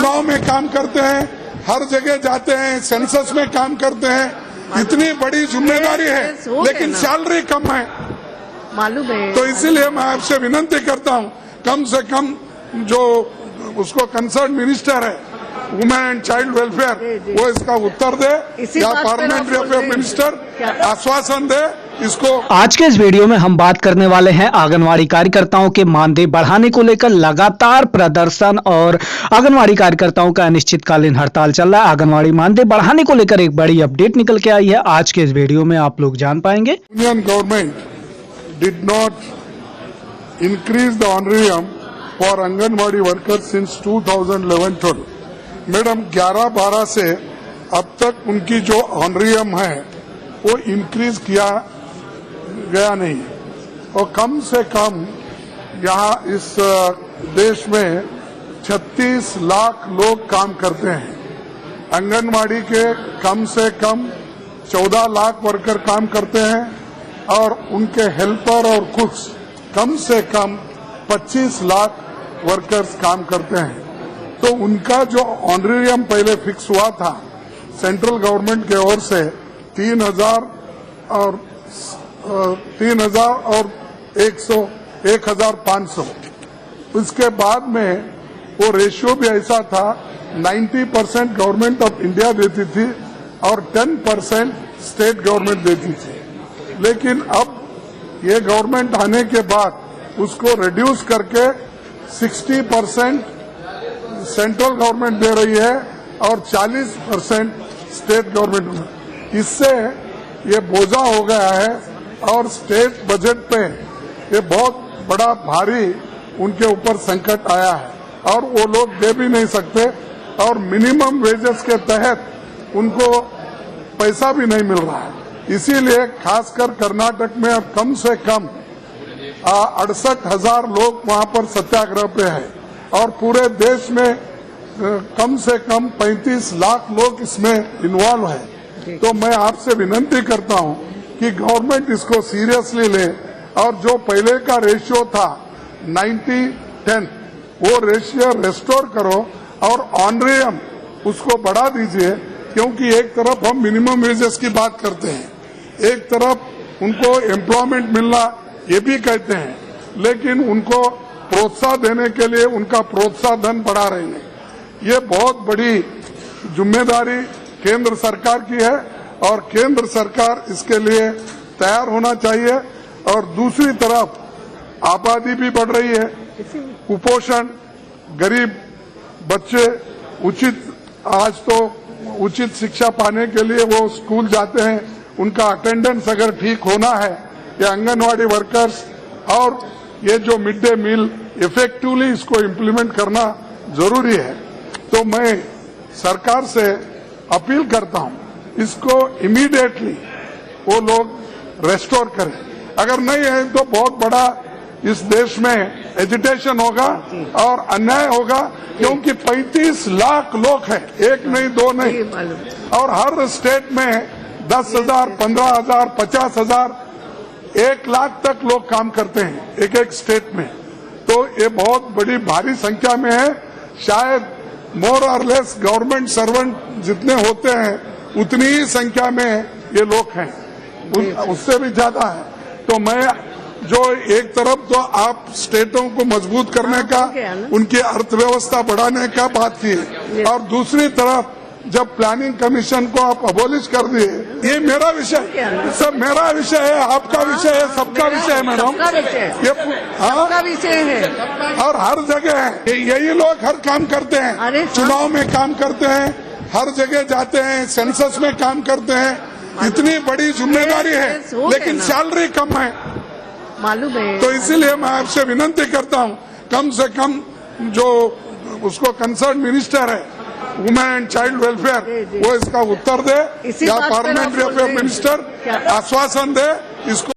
चुनाव में काम करते हैं, हर जगह जाते हैं, सेंसस में काम करते हैं, इतनी बड़ी जिम्मेदारी है लेकिन सैलरी कम है। मालूम है। तो इसीलिए मैं आपसे विनती करता हूं, कम से कम जो उसको कंसर्न मिनिस्टर है वुमेन एंड चाइल्ड वेलफेयर, वो इसका उत्तर दे या पार्लियामेंट्री अफेयर मिनिस्टर आश्वासन दे इसको। आज के इस वीडियो में हम बात करने वाले हैं आंगनवाड़ी कार्यकर्ताओं के मानदेय बढ़ाने को लेकर लगातार प्रदर्शन और आंगनवाड़ी कार्यकर्ताओं का अनिश्चितकालीन हड़ताल चल रहा है। आंगनवाड़ी मानदेय बढ़ाने को लेकर एक बड़ी अपडेट निकल के आई है, आज के इस वीडियो में आप लोग जान पाएंगे। Union government did not increase the honorarium for anganwadi workers since 2011-12। Madam 11-12 से अब तक उनकी जो ऑनरेरियम है वो इंक्रीज किया गया नहीं, और कम से कम यहाँ इस देश में 36 लाख लोग काम करते हैं। आंगनवाड़ी के कम से कम 14 लाख वर्कर काम करते हैं और उनके हेल्पर और कुक्स कम से कम 25 लाख वर्कर्स काम करते हैं। तो उनका जो ऑनरेरियम पहले फिक्स हुआ था सेंट्रल गवर्नमेंट के ओर से 3,000 और 1,500, उसके बाद में वो रेशियो भी ऐसा था 90% गवर्नमेंट ऑफ इंडिया देती थी और 10% स्टेट गवर्नमेंट देती थी। लेकिन अब ये गवर्नमेंट आने के बाद उसको रिड्यूस करके 60% सेंट्रल गवर्नमेंट दे रही है और 40% स्टेट गवर्नमेंट। इससे ये बोझा हो गया है और स्टेट बजट पे ये बहुत बड़ा भारी उनके ऊपर संकट आया है और वो लोग दे भी नहीं सकते और मिनिमम वेजेस के तहत उनको पैसा भी नहीं मिल रहा है। इसीलिए खासकर कर्नाटक में अब कम से कम 68,000 लोग वहां पर सत्याग्रह पे है और पूरे देश में कम से कम 35 लाख लोग इसमें इन्वॉल्व है। तो मैं आपसे विनती करता हूं कि गवर्नमेंट इसको सीरियसली ले और जो पहले का रेशियो था 90-10 वो रेशियो रेस्टोर करो और ऑनरेरियम उसको बढ़ा दीजिए, क्योंकि एक तरफ हम मिनिमम वेजेस की बात करते हैं, एक तरफ उनको एम्प्लॉयमेंट मिलना ये भी कहते हैं, लेकिन उनको प्रोत्साहन देने के लिए उनका प्रोत्साहन धन बढ़ा रहे हैं। ये बहुत बड़ी जिम्मेदारी केंद्र सरकार की है और केंद्र सरकार इसके लिए तैयार होना चाहिए। और दूसरी तरफ आबादी भी बढ़ रही है, कुपोषण, गरीब बच्चे आज तो उचित शिक्षा पाने के लिए वो स्कूल जाते हैं, उनका अटेंडेंस अगर ठीक होना है, ये आंगनवाड़ी वर्कर्स और ये जो मिड डे मील इफेक्टिवली इसको इम्प्लीमेंट करना जरूरी है। तो मैं सरकार से अपील करता हूं, इसको इमीडिएटली वो लोग रेस्टोर करें। अगर नहीं है तो बहुत बड़ा इस देश में एजिटेशन होगा और अन्याय होगा, क्योंकि 35 लाख लोग हैं, एक नहीं दो नहीं, और हर स्टेट में 10,000, 15,000, 50,000, 1 लाख तक लोग काम करते हैं एक एक स्टेट में। तो ये बहुत बड़ी भारी संख्या में है। शायद मोर और लेस गवर्नमेंट सर्वेंट जितने होते हैं उतनी ही संख्या में ये लोग हैं, उससे भी ज्यादा है। तो मैं जो एक तरफ तो आप स्टेटों को मजबूत करने का, उनकी अर्थव्यवस्था बढ़ाने का बात की, और दूसरी तरफ जब प्लानिंग कमीशन को आप अबोलिश कर दिए, ये मेरा विषय, सब मेरा विषय है, आपका विषय है, सबका विषय है मैडम, ये सबका विषय है और हर जगह है। यही लोग हर काम करते हैं, चुनाव में काम करते हैं, हर जगह जाते हैं, सेंसस में काम करते हैं, इतनी बड़ी जिम्मेदारी है लेकिन सैलरी कम है। मालूम है। तो इसीलिए मैं आपसे विनती करता हूं, कम से कम जो उसको कंसर्न मिनिस्टर है वुमेन एंड चाइल्ड वेलफेयर, वो इसका उत्तर दे या पार्लियामेंट्री अफेयर मिनिस्टर आश्वासन दे इसको।